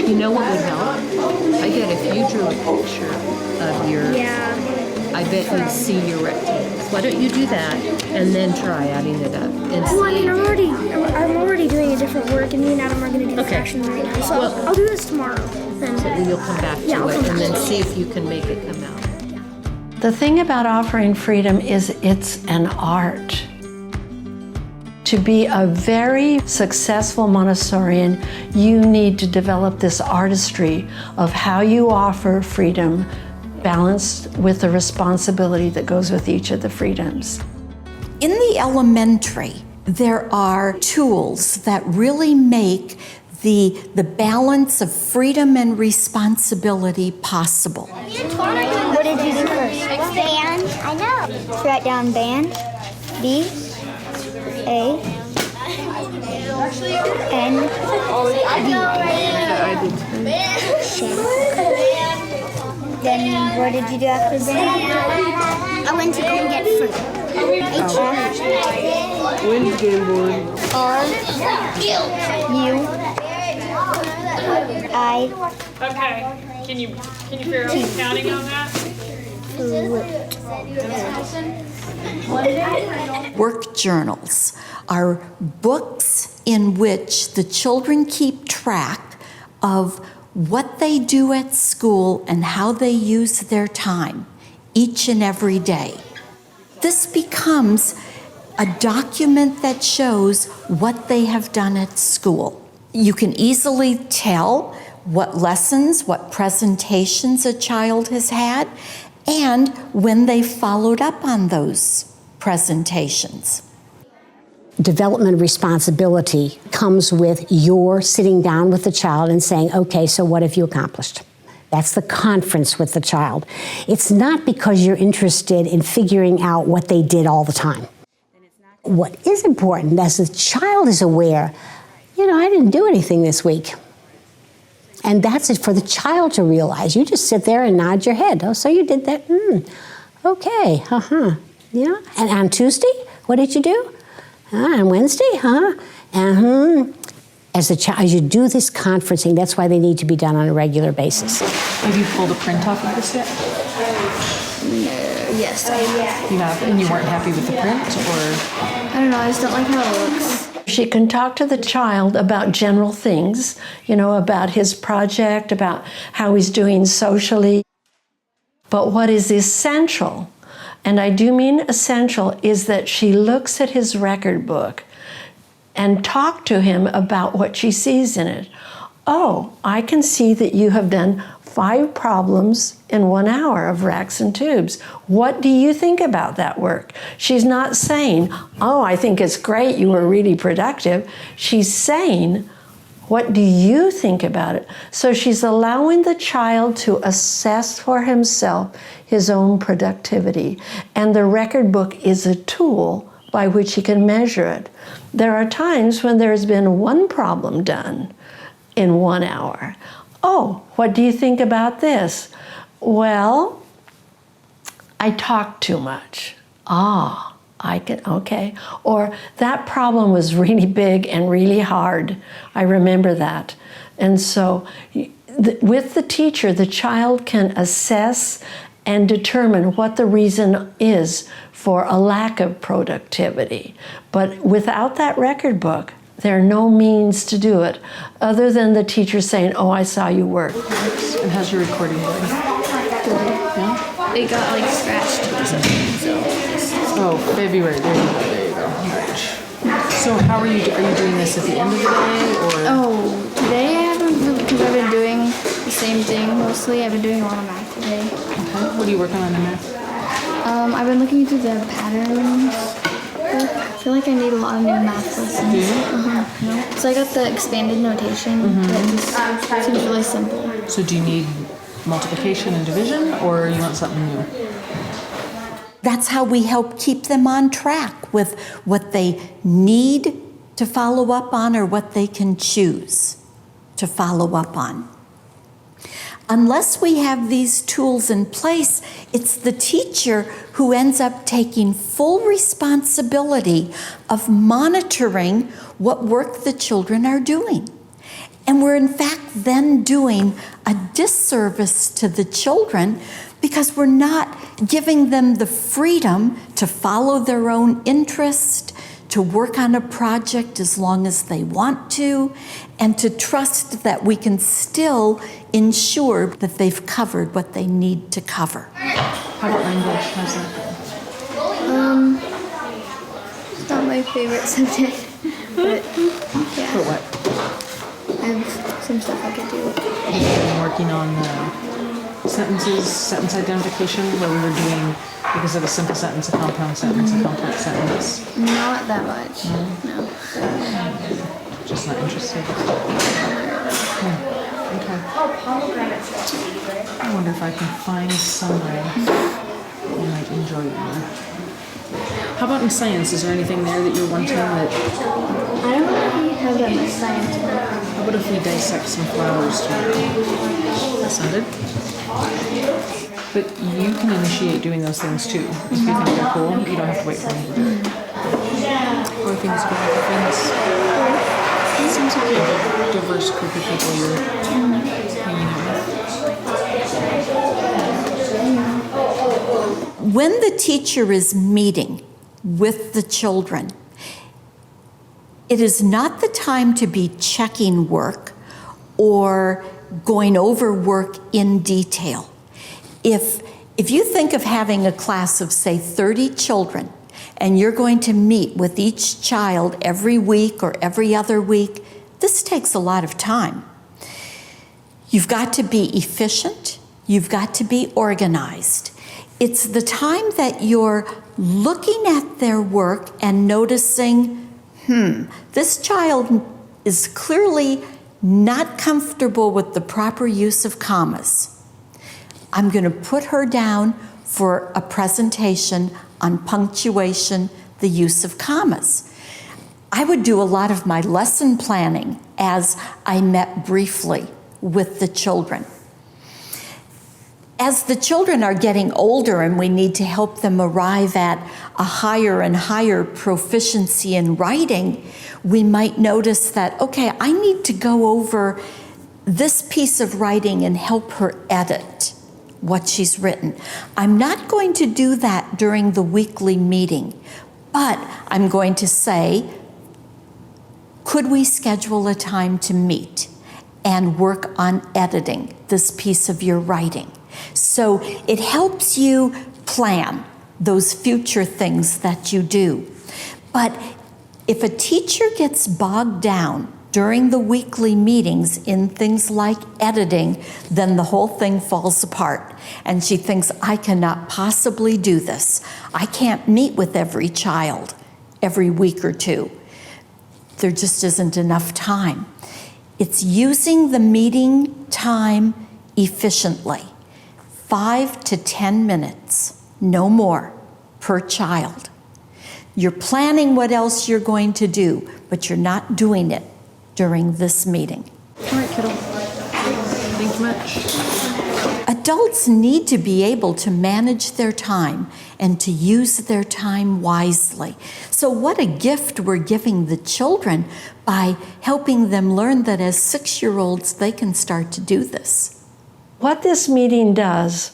You know what would help? I bet if you drew a picture of your, I bet you'd see your rectangles. Why don't you do that and then try adding it up? And Well, I mean, I'm already doing a different work, and me and Adam are going to do fractions right now. So I'll do this tomorrow. Then you'll come back to it and then see if you can make it come out. The thing about offering freedom is it's an art. To be a very successful Montessorian, you need to develop this artistry of how you offer freedom balanced with the responsibility that goes with each of the freedoms. In the elementary, there are tools that really make the balance of freedom and responsibility possible. What did you do first? Band. I know. Write down band. B. A. N. D. Then what did you do after band? I went to go and get fruit. When's game board? R. U. I. Okay. Can you figure out the counting on that? Work journals are books in which the children keep track of what they do at school and how they use their time each and every day. This becomes a document that shows what they have done at school. You can easily tell what lessons, what presentations a child has had, and when they followed up on those presentations. Development responsibility comes with your sitting down with the child and saying, okay, so what have you accomplished? That's the conference with the child. It's not because you're interested in figuring out what they did all the time. What is important is the child is aware, I didn't do anything this week. And that's it for the child to realize. You just sit there and nod your head. Oh, so you did that? Okay, And on Tuesday, what did you do? On Wednesday, As you do this conferencing, that's why they need to be done on a regular basis. Have you pulled a print off of this yet? yes. You have, and you weren't happy with the print, or? I don't know. I just don't like how it looks. She can talk to the child about general things, about his project, about how he's doing socially. But what is essential, and I do mean essential, is that she looks at his record book and talk to him about what she sees in it. Oh, I can see that you have done 5 problems in 1 hour of racks and tubes. What do you think about that work? She's not saying, oh, I think it's great, you were really productive. She's saying, what do you think about it? So she's allowing the child to assess for himself his own productivity. And the record book is a tool by which he can measure it. There are times when there's been 1 problem done in 1 hour. Oh, what do you think about this? Well, I talk too much. Okay. Or that problem was really big and really hard. I remember that. And so with the teacher, the child can assess and determine what the reason is for a lack of productivity. But without that record book, there are no means to do it other than the teacher saying, oh, I saw you work. And how's your recording going? Yeah? It got scratched or something, so. Oh, February, there you go. March. So how are you doing this at the end of the day, or? Oh, today I haven't really, because I've been doing the same thing mostly. I've been doing a lot of math today. Okay. What are you working on in math? I've been looking into the patterns. I feel like I need a lot of new math lessons. Do you? So I got the expanded notation. That just seems really simple. So do you need multiplication and division, or you want something new? That's how we help keep them on track with what they need to follow up on or what they can choose to follow up on. Unless we have these tools in place, it's the teacher who ends up taking full responsibility of monitoring what work the children are doing. And we're in fact then doing a disservice to the children because we're not giving them the freedom to follow their own interest, to work on a project as long as they want to, and to trust that we can still ensure that they've covered what they need to cover. How about language? How's that go? It's not my favorite subject, but yeah. For what? I have some stuff I could do. You've been working on sentences, sentence identification, where we were doing, because of a simple sentence, a compound sentence, a complex sentence. Not that much. No. Just not interested. Okay. I wonder if I can find somewhere you might enjoy it more. How about in science? Is there anything there that you're wanting that? I don't really have that much science. How about if we dissect some flowers tomorrow? That sounded. But you can initiate doing those things too. If you think they're cool, you don't have to wait for me to do it. Or things go with friends. It seems like a diverse group of people you're hanging out with. When the teacher is meeting with the children, it is not the time to be checking work or going over work in detail. If you think of having a class of, say, 30 children, and you're going to meet with each child every week or every other week, this takes a lot of time. You've got to be efficient. You've got to be organized. It's the time that you're looking at their work and noticing, this child is clearly not comfortable with the proper use of commas. I'm going to put her down for a presentation on punctuation, the use of commas. I would do a lot of my lesson planning as I met briefly with the children. As the children are getting older and we need to help them arrive at a higher and higher proficiency in writing, we might notice that, okay, I need to go over this piece of writing and help her edit what she's written. I'm not going to do that during the weekly meeting, but I'm going to say, could we schedule a time to meet and work on editing this piece of your writing? So it helps you plan those future things that you do. But if a teacher gets bogged down during the weekly meetings in things like editing, then the whole thing falls apart. And she thinks, I cannot possibly do this. I can't meet with every child every week or two. There just isn't enough time. It's using the meeting time efficiently. 5 to 10 minutes, no more, per child. You're planning what else you're going to do, but you're not doing it during this meeting. All right, kiddo. Thank you much. Adults need to be able to manage their time and to use their time wisely. So what a gift we're giving the children by helping them learn that as 6-year-olds they can start to do this. What this meeting does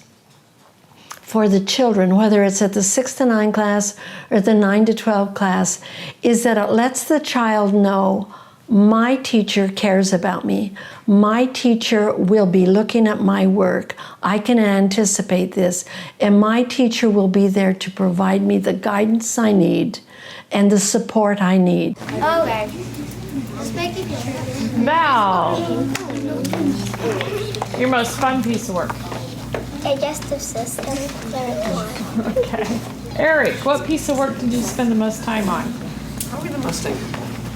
for the children, whether it's at the 6 to 9 class or the 9 to 12 class, is that it lets the child know, my teacher cares about me. My teacher will be looking at my work. I can anticipate this. And my teacher will be there to provide me the guidance I need and the support I need. Okay. Just make it true. Val, your most fun piece of work. Digestive system, third one. Okay. Eric, what piece of work did you spend the most time on? Mustang.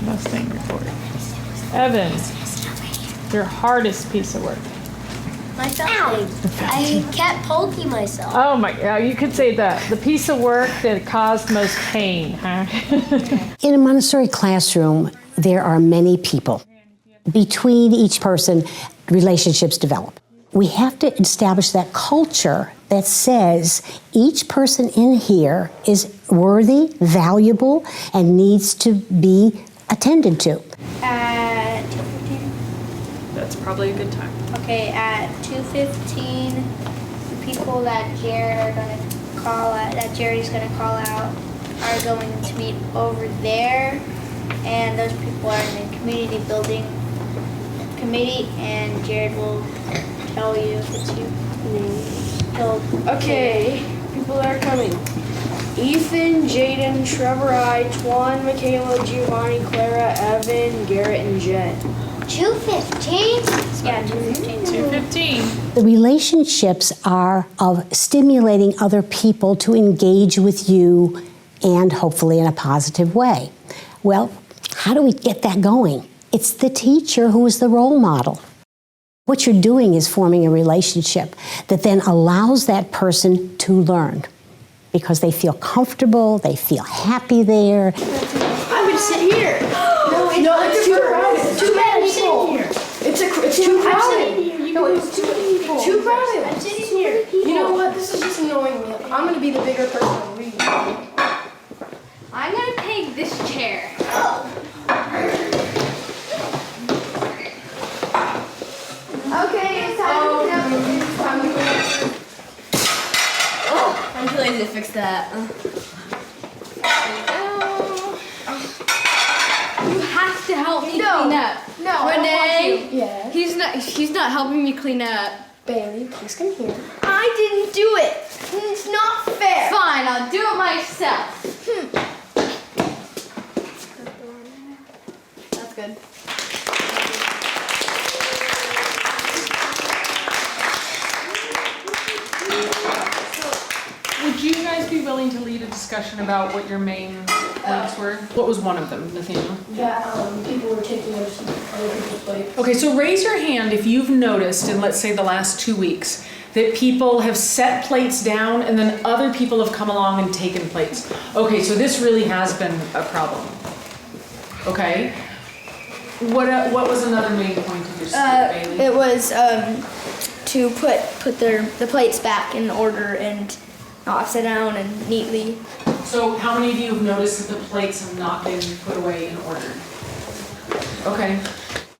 Mustang report. Evan, your hardest piece of work. My felting. I kept poking myself. Oh my, you could say that. The piece of work that caused most pain, huh? In a Montessori classroom, there are many people. Between each person, relationships develop. We have to establish that culture that says each person in here is worthy, valuable, and needs to be attended to. At probably a good time. Okay, at 2:15, the people that Jerry's gonna call out are going to meet over there, and those people are in the community building committee, and Jared will tell you if it's you. Okay, people that are coming. Ethan, Jaden, Trevor, Twan, Michaela, Giovanni, Clara, Evan, Garrett, and Jen. 2:15? Yeah, 2:15. 2:15. The relationships are of stimulating other people to engage with you and hopefully in a positive way. Well, how do we get that going? It's the teacher who is the role model. What you're doing is forming a relationship that then allows that person to learn because they feel comfortable, they feel happy there. I'm gonna sit here. No, it's too crowded. It's too many people. It's too crowded. No, it's too many people. Too crowded. I'm sitting here. You know what? This is just annoying me. I'm gonna be the bigger person. I'm gonna take this chair. Okay, it's time to I'm too lazy to fix that. You have to help me clean up. No, Renee, Yeah. he's not helping me clean up. Bailey, please come here. I didn't do it. It's not fair. Fine, I'll do it myself. That's good. Would you guys be willing to lead a discussion about what your main points were? What was one of them, Nathaniel? That people were taking notice of other people's plates. Okay, so raise your hand if you've noticed in, let's say, the last 2 weeks that people have set plates down and then other people have come along and taken plates. Okay, so this really has been a problem. Okay. What was another main point of your speech, Bailey? It was to put the plates back in order and not upside down and neatly. So how many of you have noticed that the plates have not been put away in order? Okay.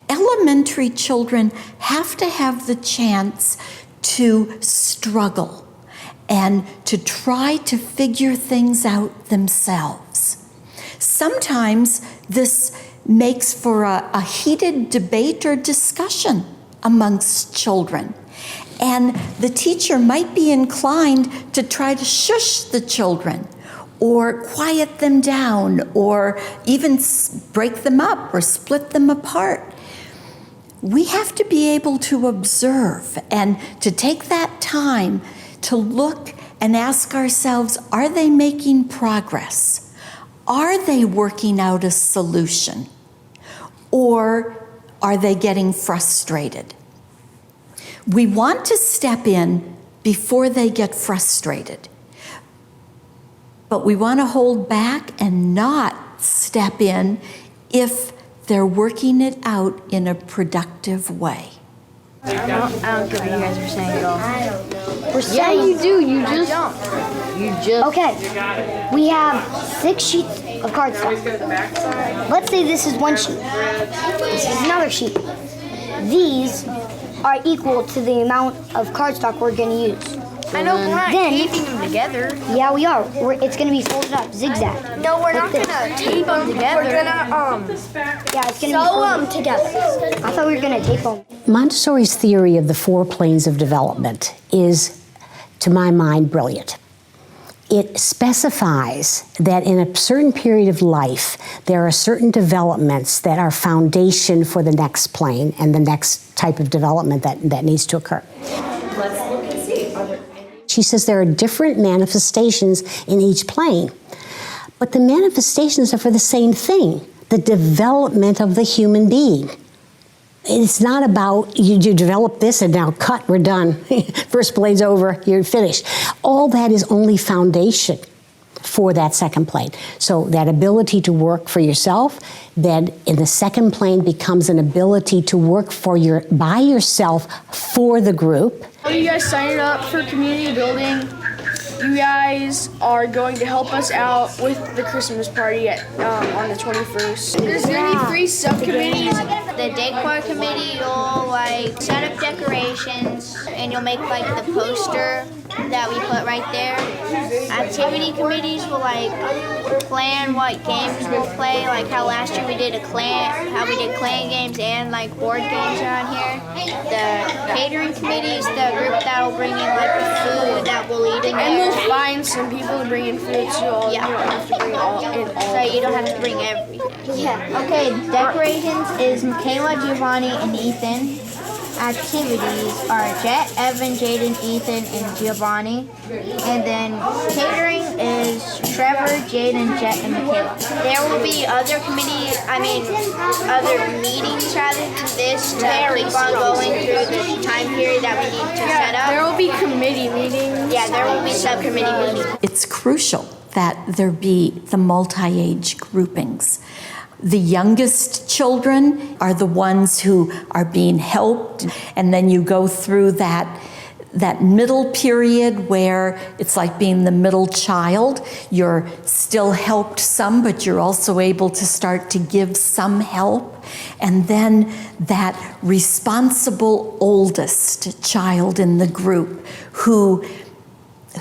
Elementary children have to have the chance to struggle and to try to figure things out themselves. Sometimes this makes for a heated debate or discussion amongst children. And the teacher might be inclined to try to shush the children or quiet them down or even break them up or split them apart. We have to be able to observe and to take that time to look and ask ourselves, are they making progress? Are they working out a solution? Or are they getting frustrated? We want to step in before they get frustrated, but we want to hold back and not step in if they're working it out in a productive way. I don't care what you guys are saying at all. I don't know. We're saying you do. You just. Okay, we have 6 sheets of cardstock. Let's say this is one sheet. This is another sheet. These are equal to the amount of cardstock we're going to use. I know, we're not Then- taping them together. Yeah, we are. It's going to be folded up, zigzag. No, we're Like not this. gonna tape them together. We're gonna Yeah, it's going to be folded together. I thought we were going to tape them. Montessori's theory of the 4 planes of development is, to my mind, brilliant. It specifies that in a certain period of life, there are certain developments that are foundation for the next plane and the next type of development that needs to occur. Let's look and see. She says there are different manifestations in each plane, but the manifestations are for the same thing, the development of the human being. It's not about you develop this and now cut, we're done. First plane's over, you're finished. All that is only foundation for that second plane. So that ability to work for yourself, then in the second plane becomes an ability to work by yourself for the group. You guys signed up for community building. You guys are going to help us out with the Christmas party on the 21st. There's going to be 3 subcommittees the decor committee, you'll like set up decorations and you'll make like the poster that we put right there. Activity committees will like plan what games we'll play, like how last year we did how we did clan games and like board games around here. The catering committee is the group that will bring in like the food that we'll eat in there. And we'll find some people to bring in food too. Yeah. You don't have to bring all in all. So you don't have to bring everything. Yeah. Okay, decorations is Michaela, Giovanni, and Ethan. Activities are Jet, Evan, Jaden, Ethan, and Giovanni. And then catering is Trevor, Jaden, Jet, and Michaela. There will be other other meetings rather than this to keep on going through the time period that we need to set up. There will be committee meetings. Yeah, there will be subcommittee meetings. It's crucial that there be the multi-age groupings. The youngest children are the ones who are being helped, and then you go through that middle period where it's like being the middle child. You're still helped some, but you're also able to start to give some help. And then that responsible oldest child in the group who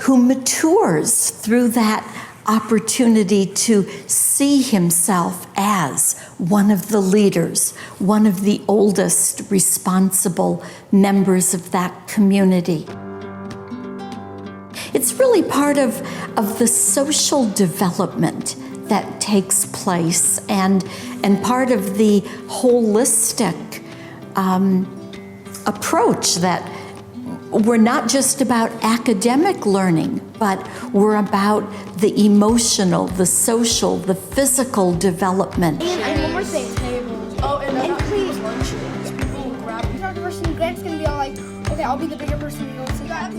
matures through that opportunity to see himself as one of the leaders, one of the oldest responsible members of that community. It's really part of the social development that takes place and part of the holistic approach that we're not just about academic learning, but we're about the emotional, the social, the physical development. And one more thing. And please, you're not the person. Grant's gonna be all like, okay, I'll be the bigger person. You know, so you got